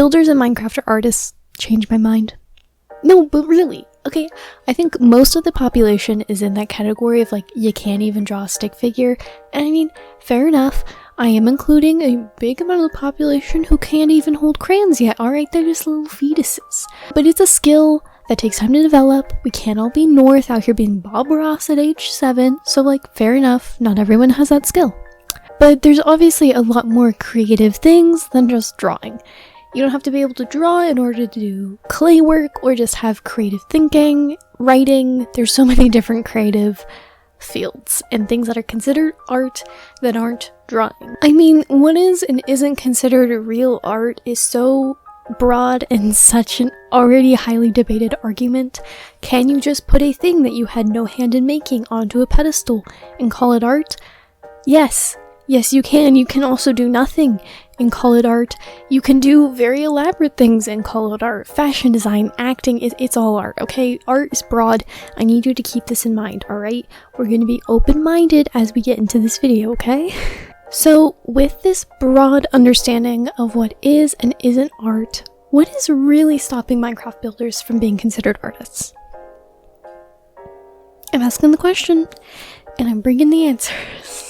builders and Minecraft are artists change my mind. No, but really, okay, I think most of the population is in that category of like, you can't even draw a stick figure. And I mean, fair enough, I am including a big amount of the population who can't even hold crayons yet, alright? They're just little fetuses. But it's a skill that takes time to develop. We can't all be North out here being Bob Ross at age 7, so like, fair enough, not everyone has that skill. But there's obviously a lot more creative things than just drawing. You don't have to be able to draw in order to do clay work or just have creative thinking, writing. There's so many different creative fields and things that are considered art that aren't drawing. I mean, what is and isn't considered real art is so broad and such an already highly debated argument. Can you just put a thing that you had no hand in making onto a pedestal and call it art? Yes. Yes, you can. You can also do nothing and call it art. You can do very elaborate things and call it art. Fashion design, acting, it's all art, okay? Art is broad. I need you to keep this in mind, alright? We're going to be open-minded as we get into this video, okay? So, with this broad understanding of what is and isn't art, what is really stopping Minecraft builders from being considered artists? I'm asking the question, and I'm bringing the answers.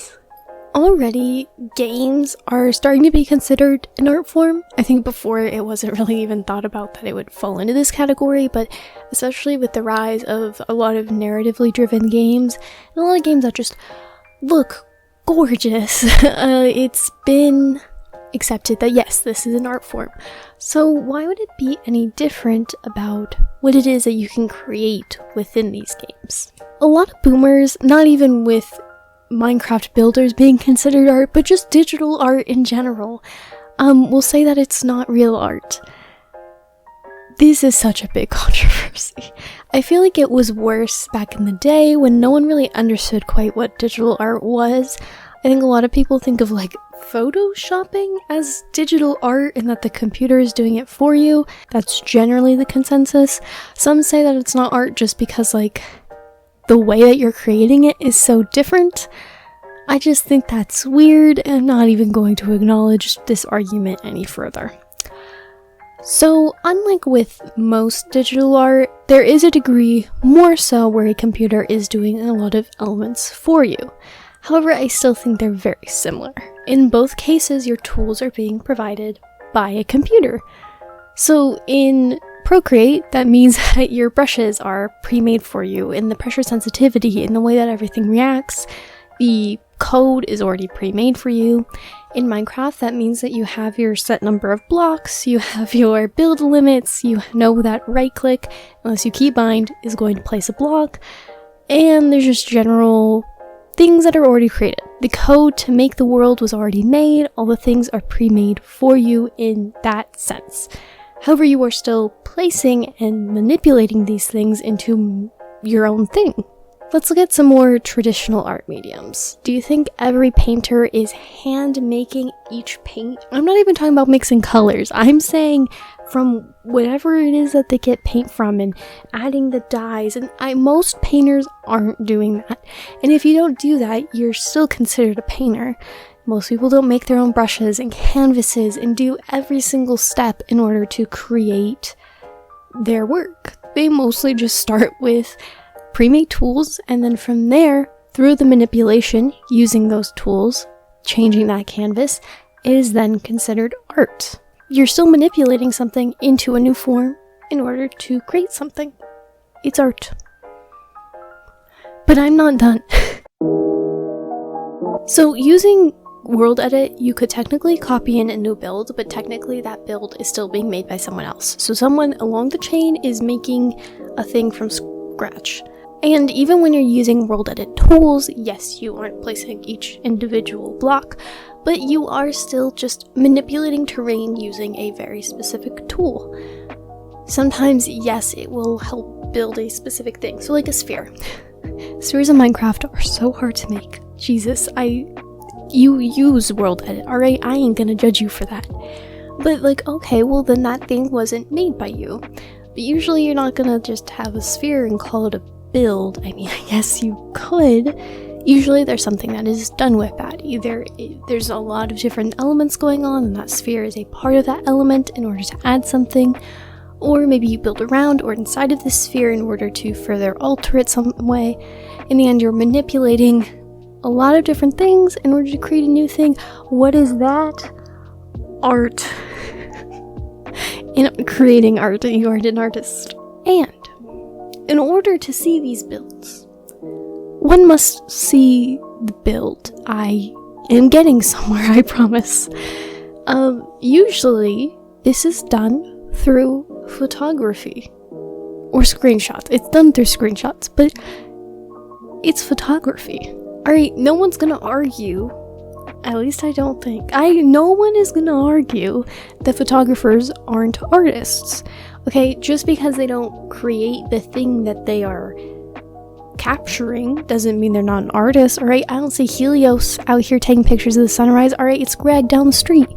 Already, games are starting to be considered an art form. I think before it wasn't really even thought about that it would fall into this category, but especially with the rise of a lot of narratively driven games, and a lot of games that just look gorgeous, it's been accepted that yes, this is an art form. So why would it be any different about what it is that you can create within these games? A lot of boomers, not even with Minecraft builders being considered art, but just digital art in general, will say that it's not real art. This is such a big controversy. I feel like it was worse back in the day when no one really understood quite what digital art was. I think a lot of people think of like photoshopping as digital art and that the computer is doing it for you. That's generally the consensus. Some say that it's not art just because like the way that you're creating it is so different. I just think that's weird and I'm not even going to acknowledge this argument any further. So, unlike with most digital art, there is a degree more so where a computer is doing a lot of elements for you. However, I still think they're very similar. In both cases, your tools are being provided by a computer. So, in Procreate, that means that your brushes are pre-made for you, and the pressure sensitivity and the way that everything reacts, the code is already pre-made for you. In Minecraft, that means that you have your set number of blocks, you have your build limits, you know that right click, unless you keybind, is going to place a block, and there's just general things that are already created. The code to make the world was already made, all the things are pre-made for you in that sense. However, you are still placing and manipulating these things into your own thing. Let's look at some more traditional art mediums. Do you think every painter is hand making each paint? I'm not even talking about mixing colors. I'm saying from whatever it is that they get paint from and adding the dyes. And most painters aren't doing that. And if you don't do that, you're still considered a painter. Most people don't make their own brushes and canvases and do every single step in order to create their work. They mostly just start with pre-made tools, and then from there, through the manipulation, using those tools, changing that canvas, is then considered art. You're still manipulating something into a new form in order to create something. It's art. But I'm not done. So using World Edit, you could technically copy in a new build, but technically that build is still being made by someone else. So someone along the chain is making a thing from scratch. And even when you're using World Edit tools, yes, you aren't placing each individual block, but you are still just manipulating terrain using a very specific tool. Sometimes, yes, it will help build a specific thing. So like a sphere. Spheres in Minecraft are so hard to make. Jesus, you use World Edit, alright? I ain't gonna judge you for that. But like, okay, well then that thing wasn't made by you. But usually you're not gonna just have a sphere and call it a build. I mean, I guess you could. usually there's something that is done with that. Either there's a lot of different elements going on and that sphere is a part of that element in order to add something, or maybe you build around or inside of the sphere in order to further alter it some way. In the end, you're manipulating a lot of different things in order to create a new thing. What is that? Art. In creating art, you are an artist. And in order to see these builds, one must see the build. I am getting somewhere, I promise. Usually, this is done through photography or screenshots. It's done through screenshots, but it's photography. Alright, no one's gonna argue, at least I don't think, no one is gonna argue that photographers aren't artists. Okay, just because they don't create the thing that they are capturing doesn't mean they're not an artist. Alright, I don't see Helios out here taking pictures of the sunrise. Alright, it's Greg down the street,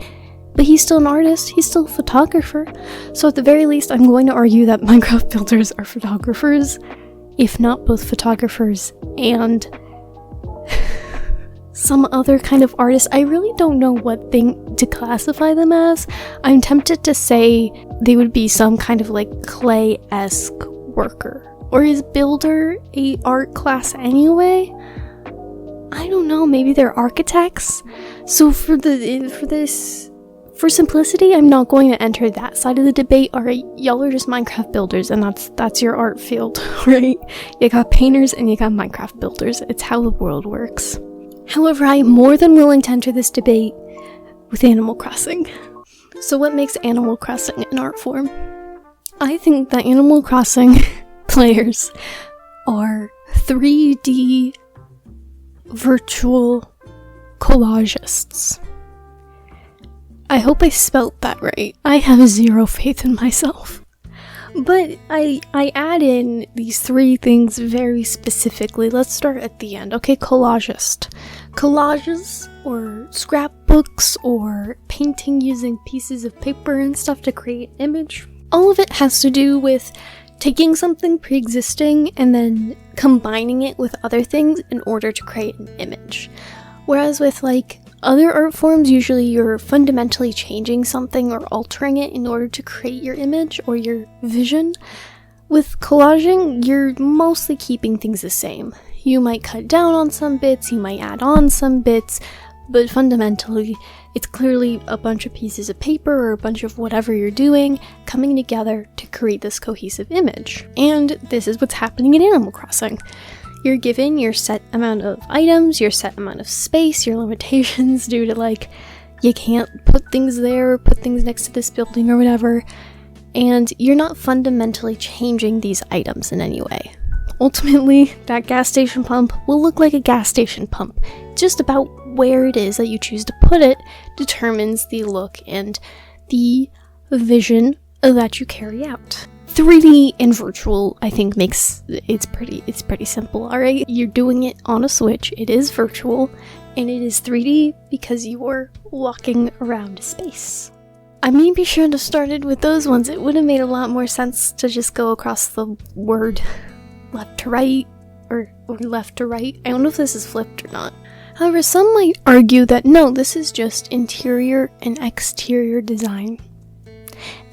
but he's still an artist, he's still a photographer. So at the very least, I'm going to argue that Minecraft builders are photographers, if not both photographers and some other kind of artist. I really don't know what thing to classify them as. I'm tempted to say they would be some kind of like clay-esque worker. Or is builder a art class anyway? I don't know, maybe they're architects? So for simplicity, I'm not going to enter that side of the debate. Alright, y'all are just Minecraft builders, and that's your art field, right? You got painters and you got Minecraft builders. It's how the world works. However, I am more than willing to enter this debate with Animal Crossing. So what makes Animal Crossing an art form? I think that Animal Crossing players are 3D virtual collagists. I hope I spelt that right. I have zero faith in myself. But I add in these three things very specifically. Let's start at the end. Okay, collagist. Collages, or scrapbooks, or painting using pieces of paper and stuff to create an image. All of it has to do with taking something pre-existing and then combining it with other things in order to create an image. Whereas with like other art forms, usually you're fundamentally changing something or altering it in order to create your image or your vision. With collaging, you're mostly keeping things the same. You might cut down on some bits, you might add on some bits, but fundamentally, it's clearly a bunch of pieces of paper or a bunch of whatever you're doing coming together to create this cohesive image. And this is what's happening in Animal Crossing. You're given your set amount of items, your set amount of space, your limitations due to like, you can't put things there, put things next to this building or whatever, and you're not fundamentally changing these items in any way. Ultimately, that gas station pump will look like a gas station pump. Just about where it is that you choose to put it determines the look and the vision that you carry out. 3D and virtual, I think, makes it's pretty simple. Alright, you're doing it on a Switch, it is virtual, and it is 3D because you are walking around a space. I maybe should have started with those ones. It would have made a lot more sense to just go across the word left to right, or left to right. I don't know if this is flipped or not. However, some might argue that no, this is just interior and exterior design.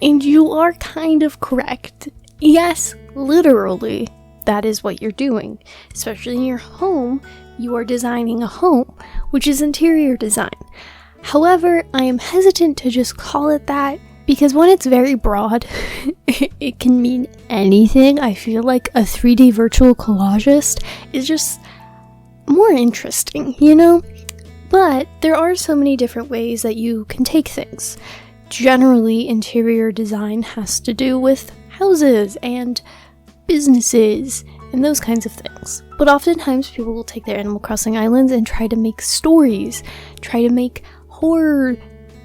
And you are kind of correct. Yes, literally, that is what you're doing. Especially in your home, you are designing a home, which is interior design. However, I am hesitant to just call it that, because when it's very broad, it can mean anything. I feel like a 3D virtual collagist is just more interesting, you know? But there are so many different ways that you can take things. Generally, interior design has to do with houses and businesses and those kinds of things. But oftentimes people will take their Animal Crossing islands and try to make stories, try to make horror,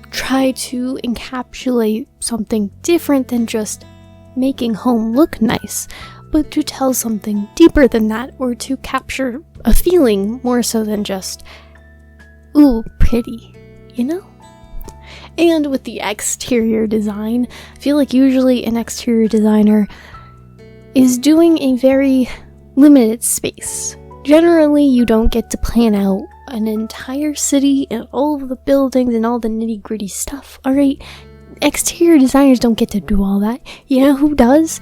try to encapsulate something different than just making home look nice, but to tell something deeper than that, or to capture a feeling more so than just, ooh, pretty, you know? And with the exterior design, I feel like usually an exterior designer is doing a very limited space. Generally, you don't get to plan out an entire city and all of the buildings and all the nitty-gritty stuff, alright? Exterior designers don't get to do all that. You know who does?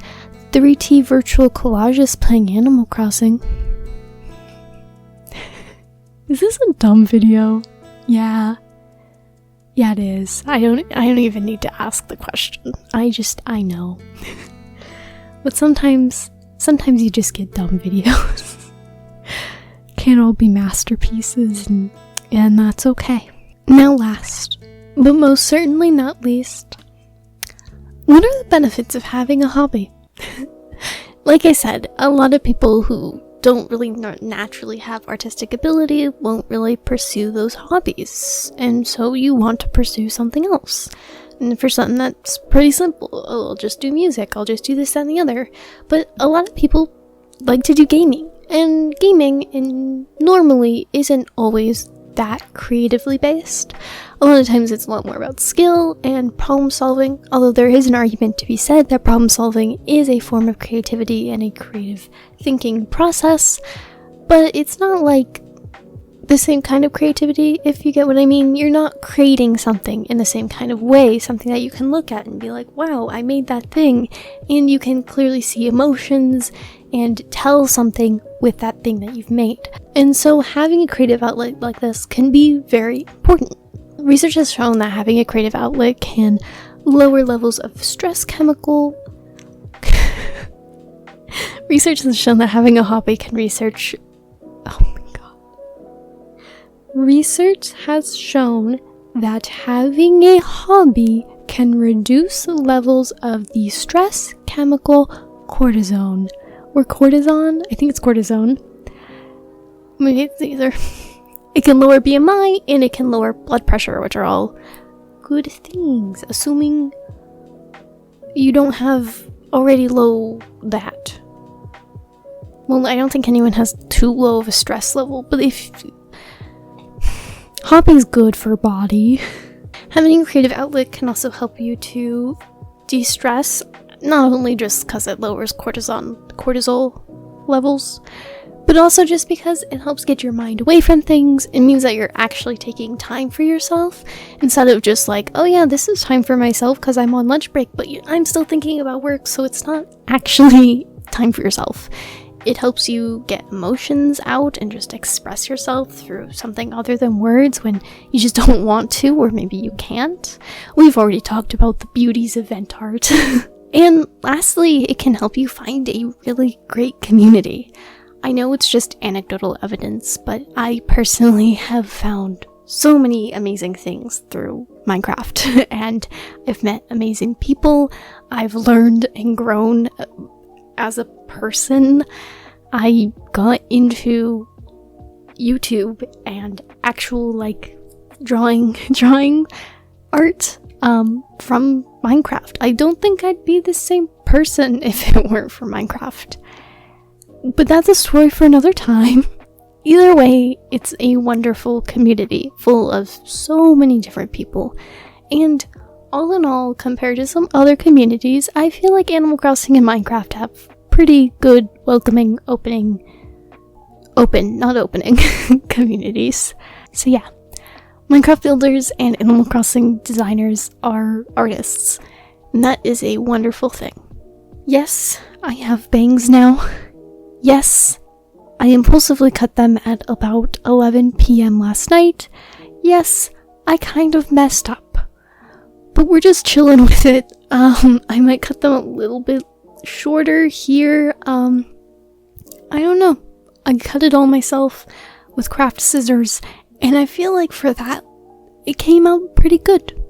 3D virtual collages playing Animal Crossing. Is this a dumb video? Yeah. Yeah, it is. I don't even need to ask the question. I know. But sometimes you just get dumb videos. Can't all be masterpieces, and that's okay. Now last, but most certainly not least, what are the benefits of having a hobby? Like I said, a lot of people who don't really naturally have artistic ability won't really pursue those hobbies, and so you want to pursue something else. And for something that's pretty simple, I'll just do music, I'll just do this, that, and the other. But a lot of people like to do gaming, and gaming normally isn't always that creatively based. A lot of times it's a lot more about skill and problem solving, although there is an argument to be said that problem solving is a form of creativity and a creative thinking process, but it's not like the same kind of creativity, if you get what I mean. You're not creating something in the same kind of way, something that you can look at and be like, wow, I made that thing, and you can clearly see emotions and tell something with that thing that you've made. And so having a creative outlet like this can be very important. Research has shown that having a creative outlet can lower levels of stress chemical. Research has shown that having a hobby can Research has shown that having a hobby can reduce levels of the stress chemical cortisone. Or cortisone? I think it's cortisone. Maybe it's either. It can lower BMI and it can lower blood pressure, which are all good things, assuming you don't have already low that. Well, I don't think anyone has too low of a stress level, but if hobby's good for body. Having a creative outlet can also help you to de-stress, not only just because it lowers cortisol levels, but also just because it helps get your mind away from things. It means that you're actually taking time for yourself instead of just like, oh yeah, this is time for myself because I'm on lunch break, but I'm still thinking about work, so it's not actually time for yourself. It helps you get emotions out and just express yourself through something other than words when you just don't want to, or maybe you can't. We've already talked about the beauties of vent art. And lastly, it can help you find a really great community. I know it's just anecdotal evidence, but I personally have found so many amazing things through Minecraft, and I've met amazing people. I've learned and grown as a person. I got into YouTube and actual drawing art from Minecraft. I don't think I'd be the same person if it weren't for Minecraft. But that's a story for another time. Either way, it's a wonderful community full of so many different people. And all in all, compared to some other communities, I feel like Animal Crossing and Minecraft have pretty good, welcoming, not opening communities. So yeah, Minecraft builders and Animal Crossing designers are artists, and that is a wonderful thing. Yes, I have bangs now. Yes, I impulsively cut them at about 11 p.m. last night. Yes, I kind of messed up, but we're just chilling with it. I might cut them a little bit shorter here. I don't know. I cut it all myself with craft scissors, and I feel like for that, it came out pretty good.